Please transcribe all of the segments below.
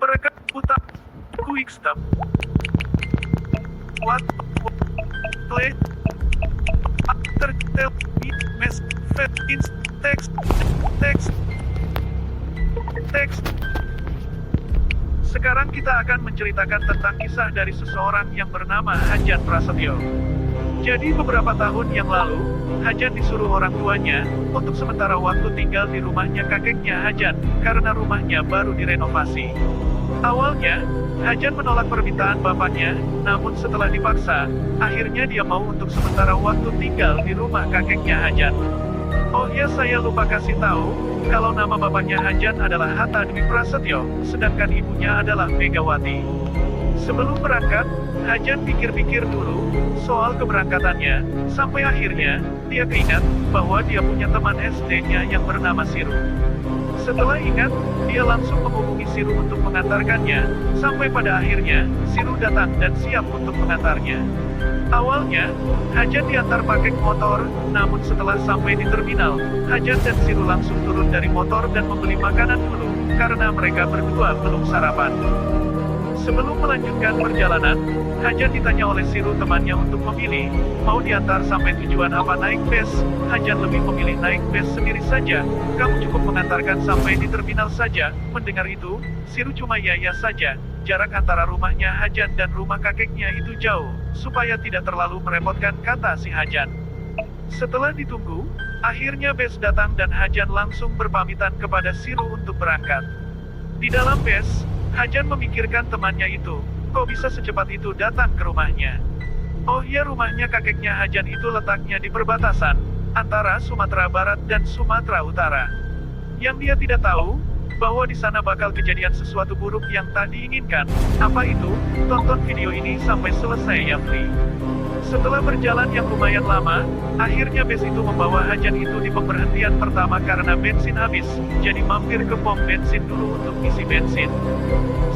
Berkat utang. Quick stop. What? Play. After tell me mess. Fed in text. Text. Text. Sekarang kita akan menceritakan tentang kisah dari seseorang yang bernama Hajan Prasetyo. Jadi beberapa tahun yang lalu, Hajan disuruh orang tuanya untuk sementara waktu tinggal di rumahnya kakeknya Hajan, karena rumahnya baru direnovasi. Awalnya, Hajan menolak permintaan bapaknya, namun setelah dipaksa, akhirnya dia mau untuk sementara waktu tinggal di rumah kakeknya Hajan. Oh ya, saya lupa kasih tahu, kalau nama bapaknya Hajan adalah Hatta Dwi Prasetyo, sedangkan ibunya adalah Megawati. Sebelum berangkat, Hajan pikir-pikir dulu soal keberangkatannya, sampai akhirnya dia keingat bahwa dia punya teman SD-nya yang bernama Siru. Setelah ingat, dia langsung menghubungi Siru untuk mengantarkannya, sampai pada akhirnya Siru datang dan siap untuk mengantarnya. Awalnya, Hajan diantar pakai motor, namun setelah sampai di terminal, Hajan dan Siru langsung turun dari motor dan membeli makanan dulu, karena mereka berdua belum sarapan. Sebelum melanjutkan perjalanan, Hajan ditanya oleh Siru temannya untuk memilih, mau diantar sampai tujuan apa naik bus. Hajan lebih memilih naik bus sendiri saja, kamu cukup mengantarkan sampai di terminal saja. Mendengar itu, Siru cuma ya saja, jarak antara rumahnya Hajan dan rumah kakeknya itu jauh, supaya tidak terlalu merepotkan, kata si Hajan. Setelah ditunggu, akhirnya bus datang dan Hajan langsung berpamitan kepada Siru untuk berangkat. Di dalam bus, Hajan memikirkan temannya itu, kok bisa secepat itu datang ke rumahnya. Oh ya, rumahnya kakeknya Hajan itu letaknya di perbatasan antara Sumatera Barat dan Sumatera Utara. Yang dia tidak tahu, bahwa di sana bakal kejadian sesuatu buruk yang tak diinginkan. Apa itu? Tonton video ini sampai selesai ya, Fli. Setelah berjalan yang lumayan lama, akhirnya bus itu membawa Hajan itu di pemberhentian pertama karena bensin habis, jadi mampir ke pom bensin dulu untuk isi bensin.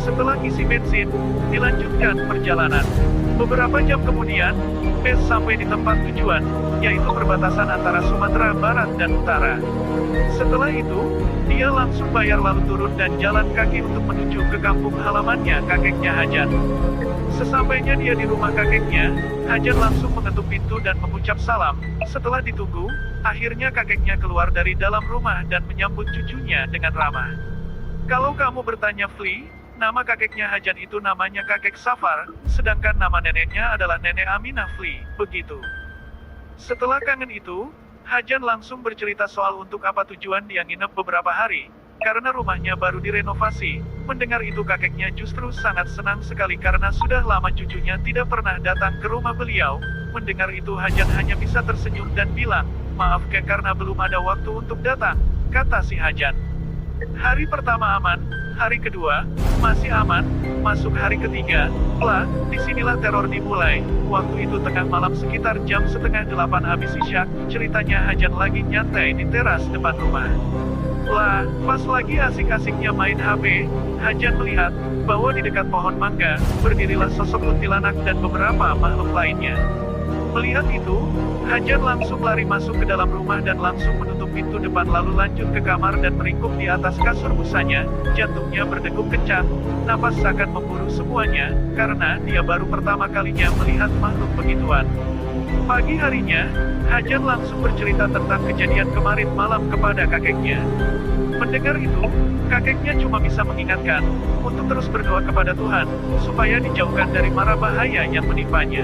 Setelah isi bensin, dilanjutkan perjalanan. Beberapa jam kemudian, bus sampai di tempat tujuan, yaitu perbatasan antara Sumatera Barat dan Utara. Setelah itu, dia langsung bayar lalu turun dan jalan kaki untuk menuju ke kampung halamannya kakeknya Hajan. Sesampainya dia di rumah kakeknya, Hajan langsung mengetuk pintu dan mengucap salam. Setelah ditunggu, akhirnya kakeknya keluar dari dalam rumah dan menyambut cucunya dengan ramah. Kalau kamu bertanya, Fli, nama kakeknya Hajan itu namanya kakek Safar, sedangkan nama neneknya adalah nenek Aminah, Fli, begitu. Setelah kangen itu, Hajan langsung bercerita soal untuk apa tujuan dia nginep beberapa hari, karena rumahnya baru direnovasi. Mendengar itu kakeknya justru sangat senang sekali karena sudah lama cucunya tidak pernah datang ke rumah beliau. Mendengar itu Hajan hanya bisa tersenyum dan bilang, maaf kek karena belum ada waktu untuk datang, kata si Hajan. Hari pertama aman, hari kedua, masih aman, masuk hari ketiga, lah, disinilah teror dimulai. Waktu itu tengah malam sekitar jam 7:30 habis isya, ceritanya Hajan lagi nyantai di teras depan rumah. Lah, pas lagi asik-asiknya main HP, Hajan melihat bahwa di dekat pohon mangga, berdirilah sosok kuntilanak dan beberapa makhluk lainnya. Melihat itu, Hajan langsung lari masuk ke dalam rumah dan langsung menutup pintu depan lalu lanjut ke kamar dan meringkuk di atas kasur busanya, jantungnya berdegup kencang, napas seakan memburu semuanya, karena dia baru pertama kalinya melihat makhluk begituan. Pagi harinya, Hajan langsung bercerita tentang kejadian kemarin malam kepada kakeknya. Mendengar itu, kakeknya cuma bisa mengingatkan, untuk terus berdoa kepada Tuhan, supaya dijauhkan dari mara bahaya yang menimpanya.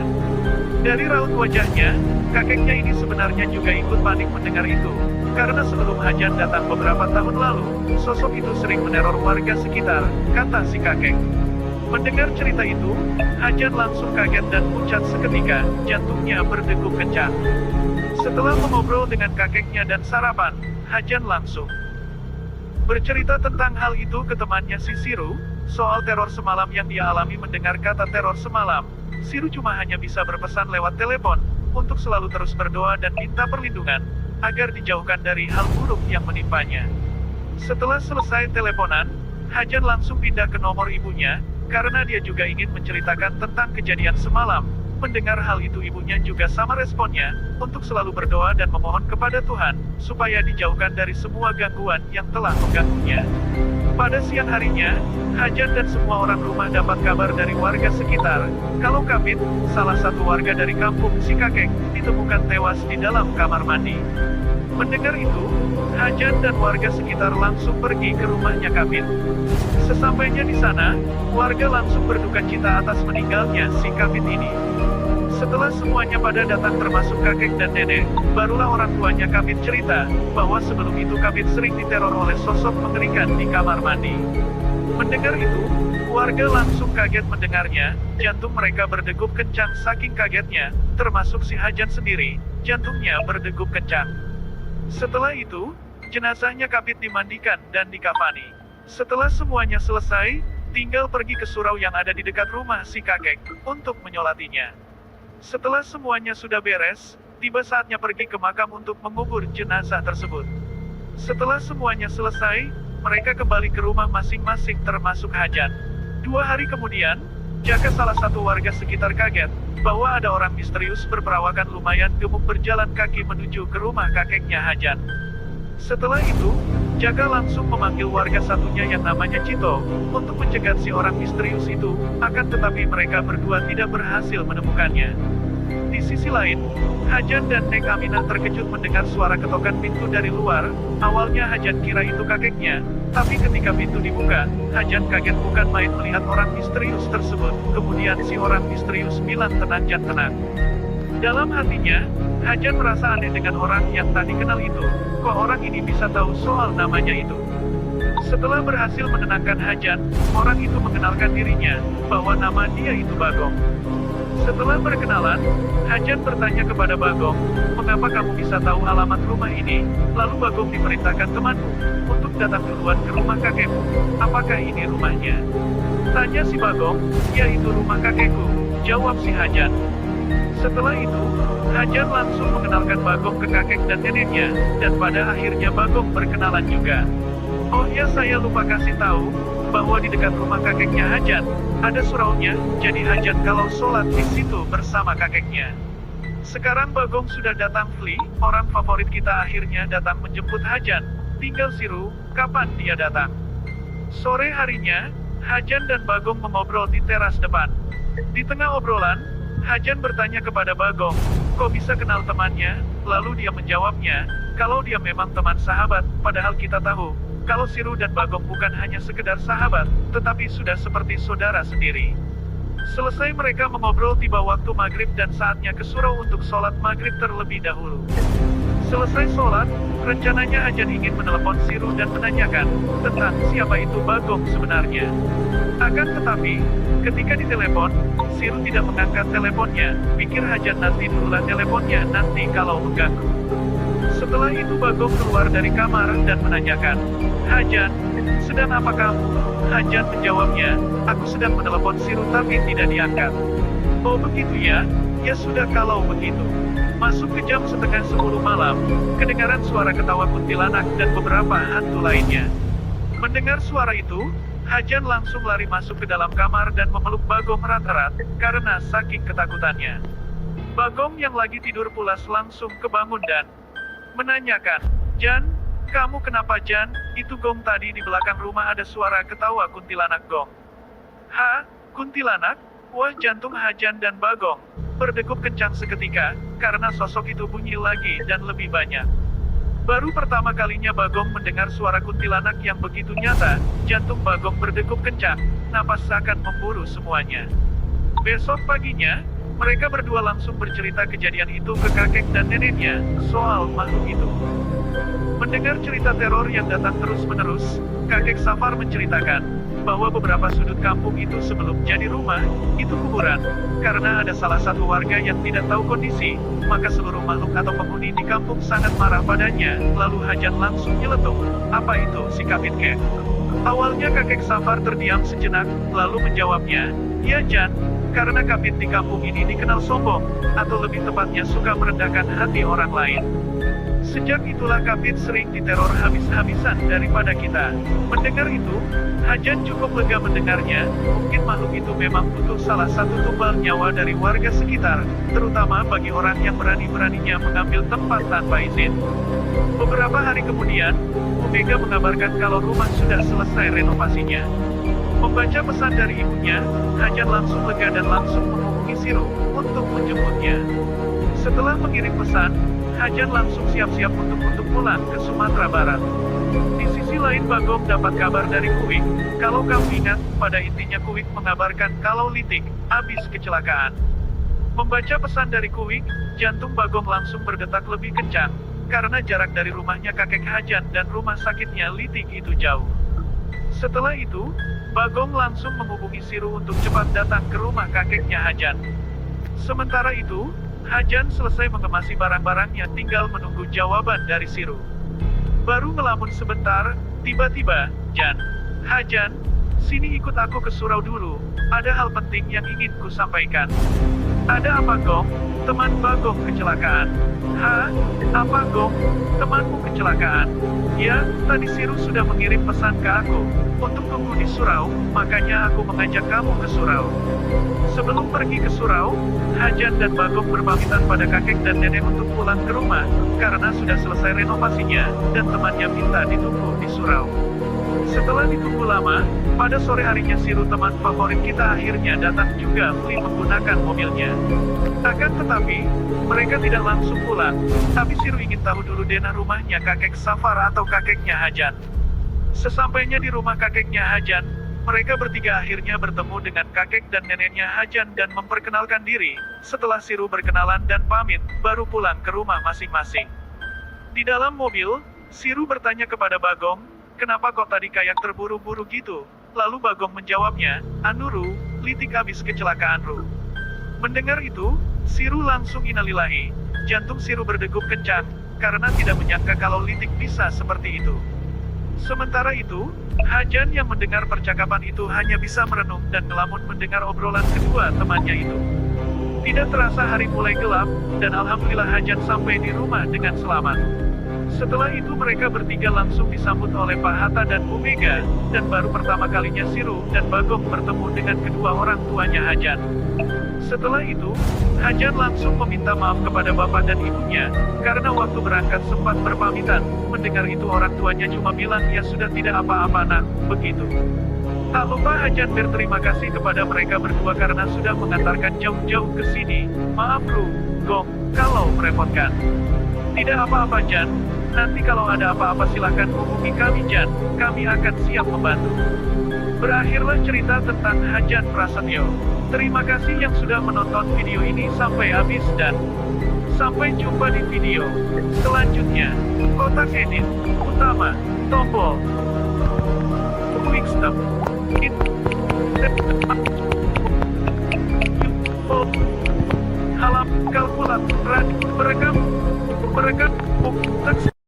Dari raut wajahnya, kakeknya ini sebenarnya juga ikut panik mendengar itu, karena sebelum Hajan datang beberapa tahun lalu, sosok itu sering meneror warga sekitar, kata si kakek. Mendengar cerita itu, Hajan langsung kaget dan pucat seketika, jantungnya berdegup kencang. Setelah mengobrol dengan kakeknya dan sarapan, Hajan langsung bercerita tentang hal itu ke temannya si Siru, soal teror semalam yang dia alami. Mendengar kata teror semalam, Siru cuma hanya bisa berpesan lewat telepon, untuk selalu terus berdoa dan minta perlindungan, agar dijauhkan dari hal buruk yang menimpanya. Setelah selesai teleponan, Hajan langsung pindah ke nomor ibunya, karena dia juga ingin menceritakan tentang kejadian semalam. Mendengar hal itu ibunya juga sama responnya, untuk selalu berdoa dan memohon kepada Tuhan, supaya dijauhkan dari semua gangguan yang telah mengganggunya. Pada siang harinya, Hajan dan semua orang rumah dapat kabar dari warga sekitar, kalau Kapit, salah satu warga dari kampung si kakek, ditemukan tewas di dalam kamar mandi. Mendengar itu, Hajan dan warga sekitar langsung pergi ke rumahnya Kapit. Sesampainya di sana, warga langsung berduka cita atas meninggalnya si Kapit ini. Setelah semuanya pada datang termasuk kakek dan nenek, barulah orang tuanya Kapit cerita, bahwa sebelum itu Kapit sering diteror oleh sosok mengerikan di kamar mandi. Mendengar itu, warga langsung kaget mendengarnya, jantung mereka berdegup kencang saking kagetnya, termasuk si Hajan sendiri, jantungnya berdegup kencang. Setelah itu, jenazahnya Kapit dimandikan dan dikafani. Setelah semuanya selesai, tinggal pergi ke surau yang ada di dekat rumah si kakek, untuk menyolatinya. Setelah semuanya sudah beres, tiba saatnya pergi ke makam untuk mengubur jenazah tersebut. Setelah semuanya selesai, mereka kembali ke rumah masing-masing termasuk Hajan. 2 hari kemudian, Jaka salah satu warga sekitar kaget, bahwa ada orang misterius berperawakan lumayan gemuk berjalan kaki menuju ke rumah kakeknya Hajan. Setelah itu, Jaka langsung memanggil warga satunya yang namanya Cito, untuk mencegat si orang misterius itu, akan tetapi mereka berdua tidak berhasil menemukannya. Di sisi lain, Hajan dan Nek Aminah terkejut mendengar suara ketokan pintu dari luar. Awalnya Hajan kira itu kakeknya, tapi ketika pintu dibuka, Hajan kaget bukan main melihat orang misterius tersebut. Kemudian si orang misterius bilang tenang Jan tenang. Dalam hatinya, Hajan merasa aneh dengan orang yang tak dikenal itu. Kok orang ini bisa tahu soal namanya itu? Setelah berhasil menenangkan Hajan, orang itu mengenalkan dirinya, bahwa nama dia itu Bagong. Setelah berkenalan, Hajan bertanya kepada Bagong, mengapa kamu bisa tahu alamat rumah ini? Lalu Bagong diperintahkan temanmu, untuk datang duluan ke rumah kakekmu. Apakah ini rumahnya? Tanya si Bagong, ya itu rumah kakekku, jawab si Hajan. Setelah itu, Hajan langsung mengenalkan Bagong ke kakek dan neneknya, dan pada akhirnya Bagong berkenalan juga. Oh ya saya lupa kasih tahu, bahwa di dekat rumah kakeknya Hajan, ada suraunya, jadi Hajan kalau sholat di situ bersama kakeknya. Sekarang Bagong sudah datang Fli, orang favorit kita akhirnya datang menjemput Hajan, tinggal Siru, kapan dia datang. Sore harinya, Hajan dan Bagong mengobrol di teras depan. Di tengah obrolan, Hajan bertanya kepada Bagong, kok bisa kenal temannya? Lalu dia menjawabnya, kalau dia memang teman sahabat, padahal kita tahu, kalau Siru dan Bagong bukan hanya sekedar sahabat, tetapi sudah seperti saudara sendiri. Selesai mereka mengobrol tiba waktu maghrib dan saatnya ke surau untuk sholat maghrib terlebih dahulu. Selesai sholat, rencananya Hajan ingin menelepon Siru dan menanyakan tentang siapa itu Bagong sebenarnya. Akan tetapi, ketika ditelepon, Siru tidak mengangkat teleponnya, pikir Hajan nanti dululah teleponnya nanti kalau mengganggu. Setelah itu Bagong keluar dari kamar dan menanyakan, Hajan, sedang apa kamu? Hajan menjawabnya, aku sedang menelepon Siru tapi tidak diangkat. Oh begitu ya, ya sudah kalau begitu. Masuk ke jam setengah 10 malam, kedengaran suara ketawa kuntilanak dan beberapa hantu lainnya. Mendengar suara itu, Hajan langsung lari masuk ke dalam kamar dan memeluk Bagong erat-erat, karena saking ketakutannya. Bagong yang lagi tidur pulas langsung kebangun dan menanyakan, Jan, kamu kenapa Jan? Itu Gong tadi di belakang rumah ada suara ketawa kuntilanak Gong. Hah? Kuntilanak? Wah jantung Hajan dan Bagong berdegup kencang seketika, karena sosok itu bunyi lagi dan lebih banyak. Baru pertama kalinya Bagong mendengar suara kuntilanak yang begitu nyata, jantung Bagong berdegup kencang, napas seakan memburu semuanya. Besok paginya, mereka berdua langsung bercerita kejadian itu ke kakek dan neneknya, soal makhluk itu. Mendengar cerita teror yang datang terus-menerus, kakek Safar menceritakan bahwa beberapa sudut kampung itu sebelum jadi rumah, itu kuburan. Karena ada salah satu warga yang tidak tahu kondisi, maka seluruh makhluk atau penghuni di kampung sangat marah padanya, lalu Hajan langsung nyeletuk, apa itu si Kapit kek? Awalnya kakek Safar terdiam sejenak, lalu menjawabnya, ya Jan, karena Kapit di kampung ini dikenal sombong, atau lebih tepatnya suka merendahkan hati orang lain. Sejak itulah Kapit sering diteror habis-habisan daripada kita. Mendengar itu, Hajan cukup lega mendengarnya, mungkin makhluk itu memang butuh salah satu tumbal nyawa dari warga sekitar, terutama bagi orang yang berani-beraninya mengambil tempat tanpa izin. Beberapa hari kemudian, Omega mengabarkan kalau rumah sudah selesai renovasinya. Membaca pesan dari ibunya, Hajan langsung lega dan langsung menghubungi Siru untuk menjemputnya. Setelah mengirim pesan, Hajan langsung siap-siap untuk pulang ke Sumatera Barat. Di sisi lain Bagong dapat kabar dari Kuik. Kalau kamu ingat, pada intinya Kuik mengabarkan kalau Litik habis kecelakaan. Membaca pesan dari Kuik, jantung Bagong langsung berdetak lebih kencang, karena jarak dari rumahnya kakek Hajan dan rumah sakitnya Litik itu jauh. Setelah itu, Bagong langsung menghubungi Siru untuk cepat datang ke rumah kakeknya Hajan. Sementara itu, Hajan selesai mengemasi barang-barangnya, tinggal menunggu jawaban dari Siru. Baru ngelamun sebentar, tiba-tiba, Hajan, sini ikut aku ke surau dulu, ada hal penting yang ingin ku sampaikan. Ada apa Gong? Teman Bagong kecelakaan. Hah? Apa Gong? Temanmu kecelakaan? Ya, tadi Siru sudah mengirim pesan ke aku, untuk tunggu di surau, makanya aku mengajak kamu ke surau. Sebelum pergi ke surau, Hajan dan Bagong berpamitan pada kakek dan nenek untuk pulang ke rumah, karena sudah selesai renovasinya, dan temannya minta ditunggu di surau. Setelah ditunggu lama, pada sore harinya Siru teman favorit kita akhirnya datang juga menggunakan mobilnya. Akan tetapi, mereka tidak langsung pulang, tapi Siru ingin tahu dulu denah rumahnya kakek Safar atau kakeknya Hajan. Sesampainya di rumah kakeknya Hajan, mereka bertiga akhirnya bertemu dengan kakek dan neneknya Hajan dan memperkenalkan diri. Setelah Siru berkenalan dan pamit, baru pulang ke rumah masing-masing. Di dalam mobil, Siru bertanya kepada Bagong, kenapa kok tadi kayak terburu-buru gitu? Lalu Bagong menjawabnya, anu Ru, Litik habis kecelakaan Ru. Mendengar itu, Siru langsung innalillahi. Jantung Siru berdegup kencang, karena tidak menyangka kalau Litik bisa seperti itu. Sementara itu, Hajan yang mendengar percakapan itu hanya bisa merenung dan ngelamun mendengar obrolan kedua temannya itu. Tidak terasa hari mulai gelap, dan alhamdulillah Hajan sampai di rumah dengan selamat. Setelah itu mereka bertiga langsung disambut oleh Pak Hatta dan Bu Mega, dan baru pertama kalinya Siru dan Bagong bertemu dengan kedua orang tuanya Hajan. Setelah itu, Hajan langsung meminta maaf kepada bapak dan ibunya, karena waktu berangkat sempat berpamitan. Mendengar itu orang tuanya cuma bilang ya sudah tidak apa-apa nak, begitu. Tak lupa Hajan berterima kasih kepada mereka berdua karena sudah mengantarkan jauh-jauh ke sini. Maaf Ru, Gong, kalau merepotkan. Tidak apa-apa Jan, nanti kalau ada apa-apa silahkan hubungi kami Jan, kami akan siap membantu. Berakhirlah cerita tentang Hajan Prasetyo. Terima kasih yang sudah menonton video ini sampai habis dan sampai jumpa di video selanjutnya. Kotak edit utama, tombol quick stop, halam kalkulator, berekam, teks.